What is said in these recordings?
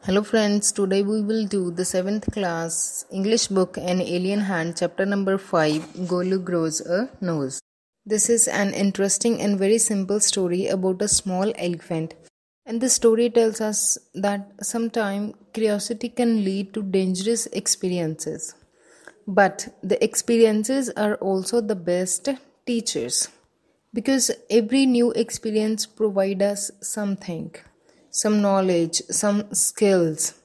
Hello friends, today we will do the 7th class English book An Alien Hand chapter number 5 Golu Grows a Nose. This is an interesting and very simple story about a small elephant. And the story tells us that sometimes curiosity can lead to dangerous experiences. But the experiences are also the best teachers because every new experience provides us something, some knowledge, some skills.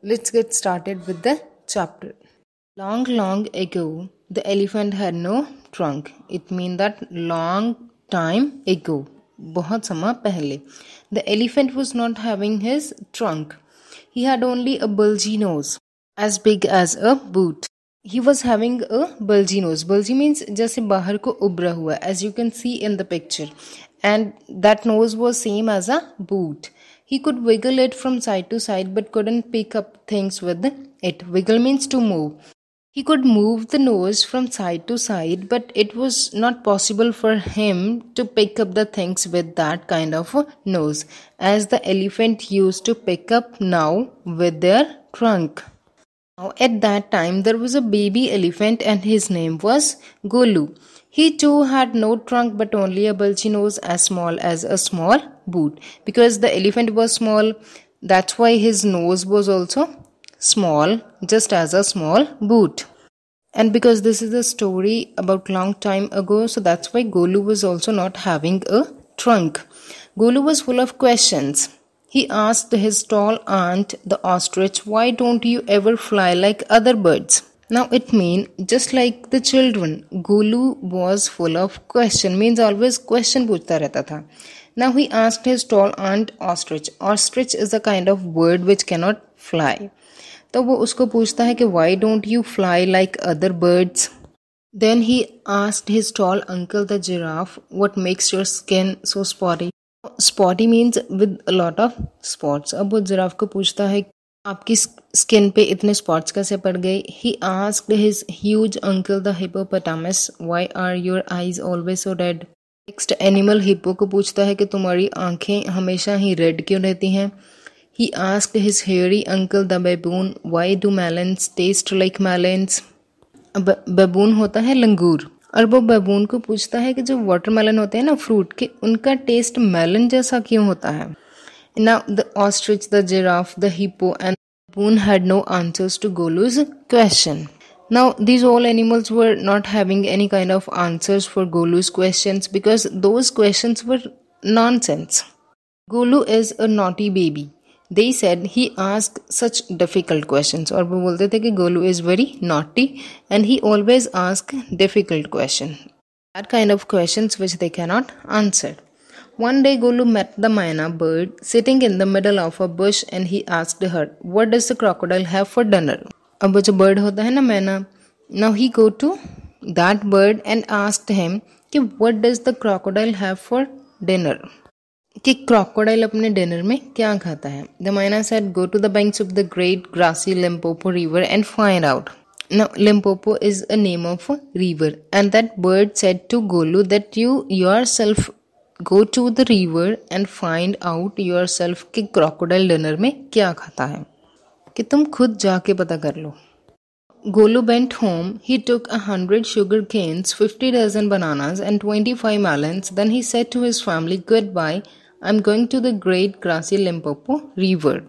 Let's get started with the chapter. Long, long ago, the elephant had no trunk. It means that long time ago, बहुत समय पहले, the elephant was not having his trunk. He had only a bulgy nose, as big as a boot. He was having a bulgy nose. Bulgy means जैसे बाहर को उभरा हुआ, as you can see in the picture. And that nose was same as a boot. He could wiggle it from side to side but couldn't pick up things with it. Wiggle means to move. He could move the nose from side to side, but it was not possible for him to pick up the things with that kind of a nose, as the elephant used to pick up now with their trunk. Now, at that time, there was a baby elephant and his name was Golu. He too had no trunk but only a bulgy nose as small as a small boot. Because the elephant was small, that's why his nose was also small, just as a small boot. And because this is a story about long time ago, so that's why Golu was also not having a trunk. Golu was full of questions. He asked his tall aunt, the ostrich, why don't you ever fly like other birds? Now it means just like the children, Golu was full of question, means always question पूछता रहता था. Now he asked his tall aunt ostrich. Ostrich is a kind of bird which cannot fly. तो वो उसको पूछता है कि why don't you fly like other birds? Then he asked his tall uncle the giraffe, what makes your skin so spotty? Spotty means with a lot of spots. अब वो giraffe को पूछता है आपकी स्किन पे इतने स्पॉट्स कैसे पड़ गए. He asked his huge uncle the hippopotamus, why are your eyes always so red? Next animal hippo को पूछता है कि तुम्हारी आंखें हमेशा ही रेड क्यों रहती हैं. He asked his hairy uncle the baboon, why do melons taste like melons? baboon होता है लंगूर, और वो baboon को पूछता है कि जो वाटरमेलन होते हैं ना फ्रूट के, उनका टेस्ट मेलन जैसा क्यों होता है. Now the ostrich, the giraffe, the hippo and the baboon had no answers to Golu's question. Now these all animals were not having any kind of answers for Golu's questions because those questions were nonsense. Golu is a naughty baby. They said he asked such difficult questions. और वो बोलते थे कि Golu is very naughty and he always asks difficult questions. That kind of questions which they cannot answer. One day Golu met the myna bird sitting in the middle of a bush and he asked her, what does the crocodile have for dinner? अब वो जो bird होता है ना मैना, now he go to that bird and asked him कि what does the crocodile have for dinner? कि crocodile अपने dinner में क्या खाता है. The myna said, go to the banks of the great grassy Limpopo river and find out. Now Limpopo is a name of a river and that bird said to Golu that you yourself go to the river and find out yourself कि crocodile dinner में क्या खाता है, कि तुम खुद जाके पता कर लो. Golu went home. He took 100 sugar canes, 50 dozen bananas and 25 melons. Then he said to his family, goodbye, I'm going to the great grassy Limpopo river.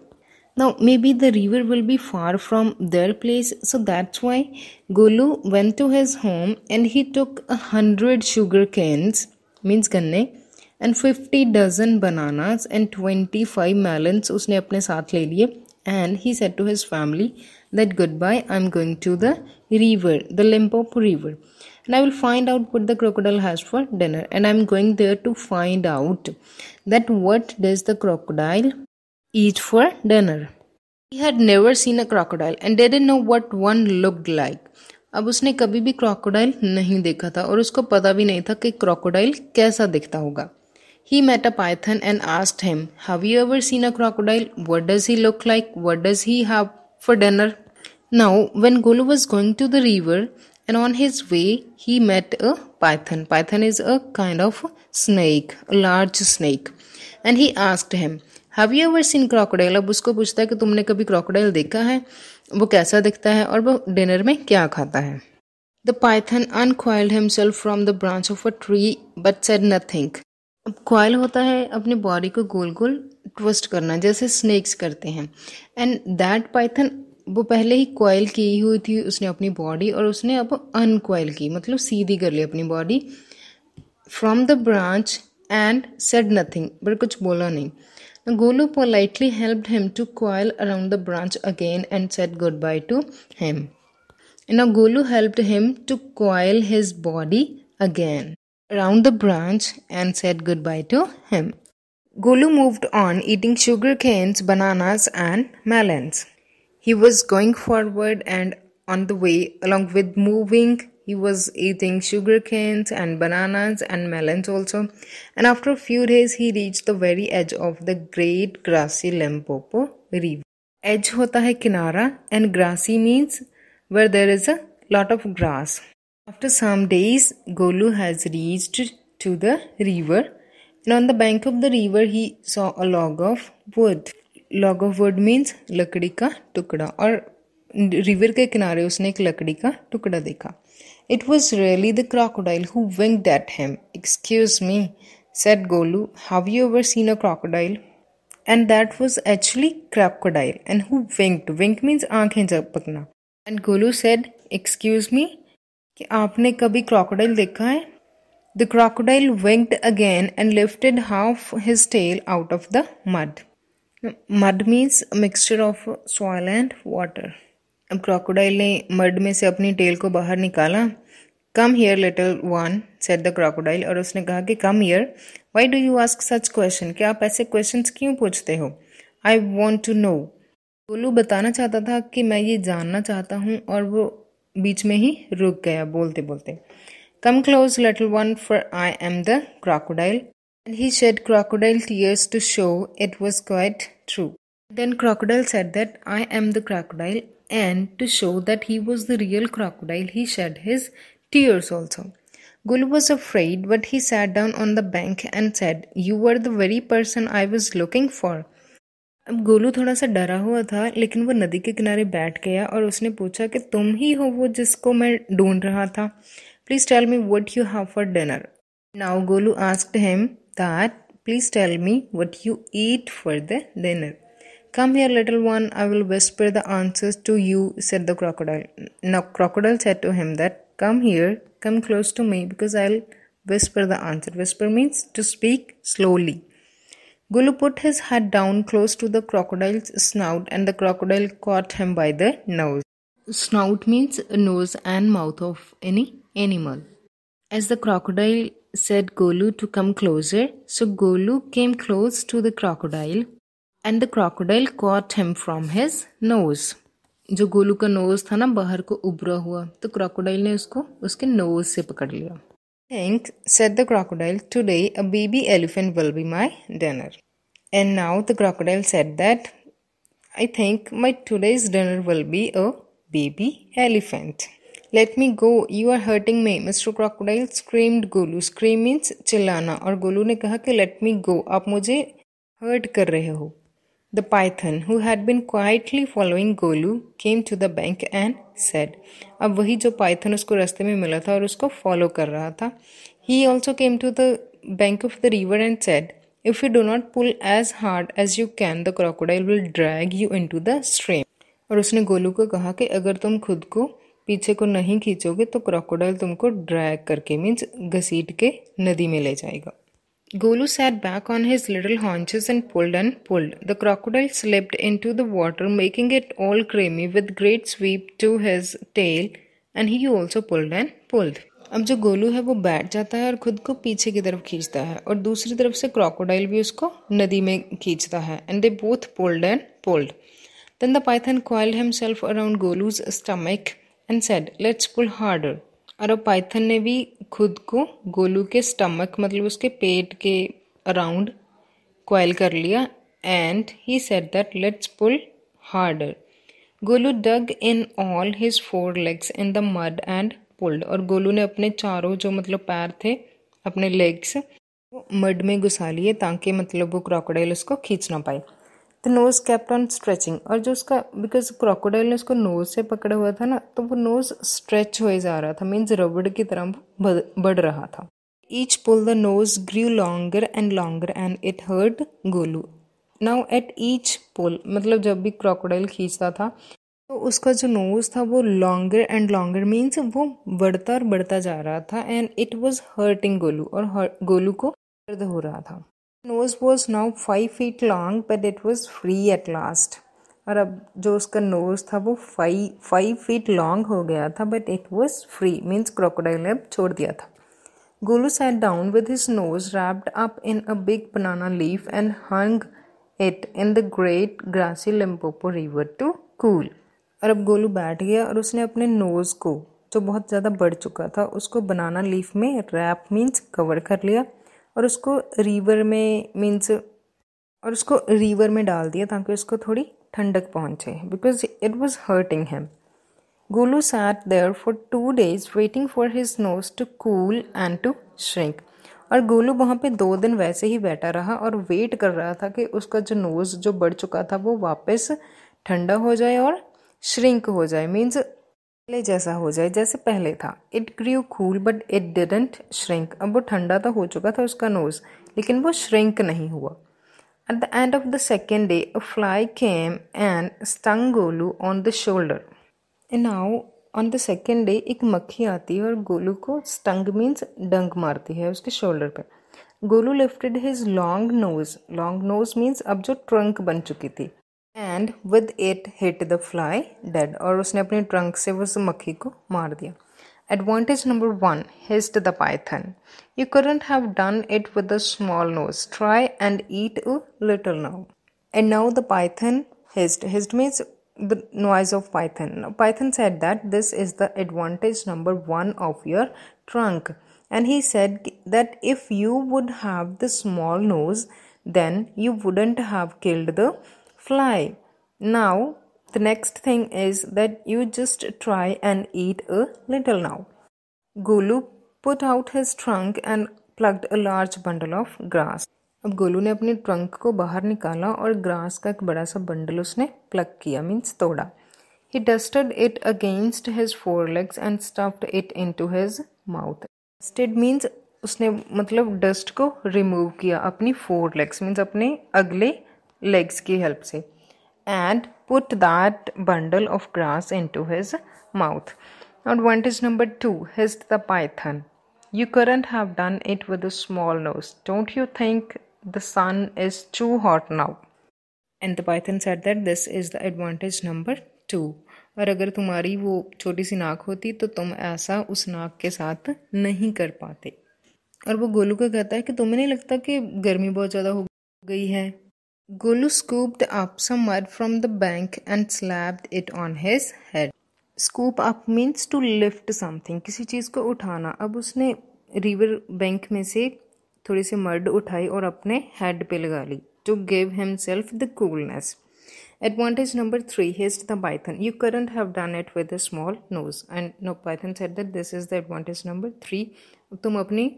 Now maybe the river will be far from their place, so that's why Golu went to his home and he took 100 sugar canes, means ganne, and 50 dozen bananas and 25 melons उसने अपने साथ ले लिए. And he said to his family that goodbye, I'm going to the river, the Limpopo river, and I will find out what the crocodile has for dinner, and I'm going there to find out that what does the crocodile eat for dinner. He had never seen a crocodile and didn't know what one looked like. अब उसने कभी भी crocodile नहीं देखा था और उसको पता भी नहीं था कि crocodile कैसा दिखता होगा. He met a python and asked him, have you ever seen a crocodile? What does he look like? What does he have for dinner? Now, when Golu was going to the river and on his way, he met a python. Python is a kind of snake, a large snake. And he asked him, have you ever seen crocodile? अब उसको पूछता है कि तुमने कभी crocodile देखा है, वो कैसा दिखता है और वो डिनर में क्या खाता है। The Python uncoiled himself from the branch of a tree but said nothing. अब कॉइल होता है अपनी बॉडी को गोल गोल ट्विस्ट करना, जैसे स्नेक्स करते हैं। एंड दैट पाइथन, वो पहले ही कॉइल की हुई थी उसने अपनी बॉडी, और उसने अब अनकॉइल की, मतलब सीधी कर ली अपनी body. From the branch and said nothing, but कुछ बोला नहीं। Golu politely helped him to coil around the branch again and said goodbye to him. Now Golu helped him to coil his body again around the branch and said goodbye to him. Golu moved on, eating sugar canes, bananas, and melons. He was going forward, and on the way, along with moving, he was eating sugar canes and bananas and melons also. And after a few days, he reached the very edge of the great grassy Limpopo River. Edge होता है किनारा, and grassy means where there is a lot of grass. After some days, Golu has reached to the river, and on the bank of the river, he saw a log of wood. Log of wood means लकड़ी का टुकड़ा, और river के किनारे उसने एक लकड़ी का टुकड़ा देखा. It was really the crocodile who winked at him. Excuse me, said Golu, have you ever seen a crocodile? And that was actually crocodile. And who winked? Wink means आंखें झपकना. And Golu said, excuse me, कि आपने कभी crocodile देखा है? The crocodile winked again and lifted half his tail out of the mud. Mud means a mixture of soil and water. अब crocodile ने mud में से अपनी tail को बाहर निकाला. Come here, little one, said the crocodile. और उसने कहा कि come here. Why do you ask such question? क्या आप ऐसे questions क्यों पूछते हो? I want to know. Golu बताना चाहता था कि मैं ये जानना चाहता हूँ, और वो बीच में ही रुक गया बोलते बोलते. Come close, little one, for I am the crocodile. And he shed crocodile tears to show it was quite true. Then crocodile said that I am the crocodile, and to show that he was the real crocodile, he shed his tears also. Golu was afraid, but he sat down on the bank and said, You were the very person I was looking for. अब गोलू थोड़ा सा डरा हुआ था, लेकिन वो नदी के किनारे बैठ गया और उसने पूछा कि तुम ही हो वो जिसको मैं ढूंढ रहा था. Please tell me what you have for dinner. Now Golu asked him that, please tell me what you eat for the dinner. Come here, little one, I will whisper the answers to you, said the crocodile. Now crocodile said to him that, come here, come close to me, because I'll whisper the answer. Whisper means to speak slowly. Golu put his head down close to the crocodile's snout, and the crocodile caught him by the nose. Snout means nose and mouth of any animal. As the crocodile said Golu to come closer, so Golu came close to the crocodile, and the crocodile caught him from his nose. जो गोलू का knows था ना बाहर को उभरा हुआ, तो crocodile ने उसको उसके नोज से पकड़ लिया. Think, said the crocodile, today a baby elephant will be my dinner. And now the crocodile said that, I think my today's dinner will be a baby elephant. Let me go, you are hurting me, Mr. Crocodile, screamed Golu. Scream means चिल्लाना, और गोलू ने कहा कि let me go, आप मुझे hurt कर रहे हो. The python, who had been quietly following Golu, came to the bank and said, अब वही जो python उसको रास्ते में मिला था और उसको follow कर रहा था, he also came to the bank of the river and said, if you do not pull as hard as you can, the crocodile will drag you into the stream. और उसने गोलू को कहा कि अगर तुम खुद को पीछे को नहीं खींचोगे तो क्रोकोडाइल तुमको ड्रैग करके मीन्स घसीट के नदी में ले जाएगा. Golu sat back on his little haunches and pulled. The crocodile slipped into the water, making it all creamy with great sweep to his tail, and he also pulled. अब जो गोलू है वो बैठ जाता है और खुद को पीछे की तरफ खींचता है, और दूसरी तरफ से क्रोकोडाइल भी उसको नदी में खींचता है. And they both pulled. Then the python coiled himself around Golu's stomach and said, let's pull harder. और अब पाइथन ने भी खुद को गोलू के स्टमक मतलब उसके पेट के अराउंड कॉइल कर लिया, and he said that let's pull harder. Golu dug in all his 4 legs in the mud and pulled. और गोलू ने अपने चारों जो मतलब पैर थे अपने लेग्स वो मड में घुसा लिए ताकि मतलब वो क्रोकोडाइल उसको खींच ना पाए। The nose kept on stretching, और जो उसका बिकॉज क्रोकोडाइल ने उसको नोज से पकड़ा हुआ था ना, तो वो नोज स्ट्रेच हुए जा रहा था, मीन्स रबड़ की तरह बढ़ रहा था। Each pull the nose grew longer and longer and it hurt Golu. Now at each pull, मतलब जब भी क्रोकोडाइल खींचता था तो उसका जो नोज था वो लॉन्गर एंड लॉन्गर मीन्स वो बढ़ता और बढ़ता जा रहा था, and it was hurting Golu, और गोलू को दर्द हो रहा था। Knows was now 5 feet long but it was free at last, और अब जो उसका नोज था वो 5 feet लॉन्ग हो गया था, but it was free means crocodile ने अब छोड़ दिया था। Golu sat down with his nose wrapped up in a big banana leaf and hung it in the great grassy Limpopo river to cool. और अब गोलू बैठ गया और उसने अपने नोज़ को, जो बहुत ज़्यादा बढ़ चुका था, उसको बनाना लीफ में रैप मीन्स कवर कर लिया, और उसको रिवर में मीन्स और उसको रिवर में डाल दिया ताकि उसको थोड़ी ठंडक पहुँचे, because it was hurting him. Golu sat there for 2 days waiting for his nose to cool and to shrink. और गोलू वहाँ पे 2 दिन वैसे ही बैठा रहा और वेट कर रहा था कि उसका जो नोज़ जो बढ़ चुका था वो वापस ठंडा हो जाए और श्रिंक हो जाए, मीन्स पहले जैसा हो जाए जैसे पहले था। It grew cool but it didn't shrink, अब वो ठंडा तो हो चुका था उसका नोज़, लेकिन वो श्रिंक नहीं हुआ। At the end of the second day, a fly came and stung Golu on the shoulder. And now on the second day एक मक्खी आती है और गोलू को स्टंग मीन्स डंक मारती है उसके शोल्डर पे। Golu lifted his long nose means अब जो ट्रंक बन चुकी थी, and with it hit the fly dead, और उसने अपने ट्रंक से उस मक्खी को मार दिया। Advantage number 1, hissed the python. You couldn't have done it with a small nose. Try and eat a little now. And now the python hissed. Hissed means the noise of python. Now, python said that this is the advantage number 1 of your trunk. And he said that if you would have the small nose, then you wouldn't have killed the fly. Now, the next thing is that you just try and eat a little now. Golu put out his trunk and plucked a large bundle of grass. अब गोलू ने अपने trunk को बाहर निकाला और grass का एक बड़ा सा बंडल उसने प्लग किया मीन्स तोड़ा। He dusted it against his forelegs and stuffed it into his mouth. Dusted means उसने मतलब डस्ट को रिमूव किया अपनी फोरलेग्स मीन्स अपने अगले लेग्स की हेल्प से, and put that bundle of grass into his mouth. Advantage number 2, hissed the python. You couldn't have done it with a small nose. Don't you think the sun is too hot now? And the python said that this is the advantage number 2. और अगर तुम्हारी वो छोटी सी नाक होती तो तुम ऐसा उस नाक के साथ नहीं कर पाते। और वो गोलू को कहता है कि तुम्हें नहीं लगता कि गर्मी बहुत ज़्यादा हो गई है। Golu scooped up some mud from the bank and slapped it on his head. Scoop up means to lift something, किसी चीज़ को उठाना। अब उसने रिवर बैंक में से थोड़ी सी मड उठाई और अपने हेड पे लगा ली, to give himself the coolness. Advantage number 3, hissed the python. You couldn't have done it with a small nose. And no, python said that this is the advantage number 3. तुम अपनी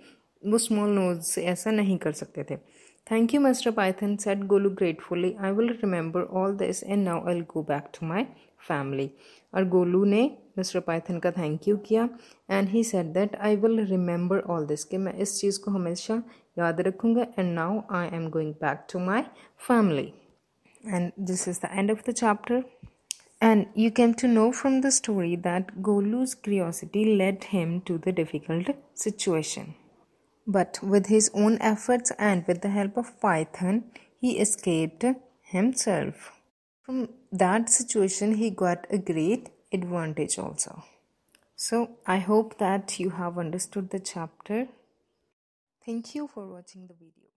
वो small nose से ऐसा नहीं कर सकते थे। Thank you, Mr. Python, said Golu gratefully. I will remember all this and now I'll go back to my family. और गोलू ने मिस्टर पाइथन का थैंक यू किया, and he said that I will remember all this, कि मैं इस चीज़ को हमेशा याद रखूँगा, and now I am going back to my family. And this is the end of the chapter. And you came to know from the story that Golu's curiosity led him to the difficult situation. But with his own efforts and with the help of Python, he escaped himself. From that situation, he got a great advantage also. So, I hope that you have understood the chapter. Thank you for watching the video.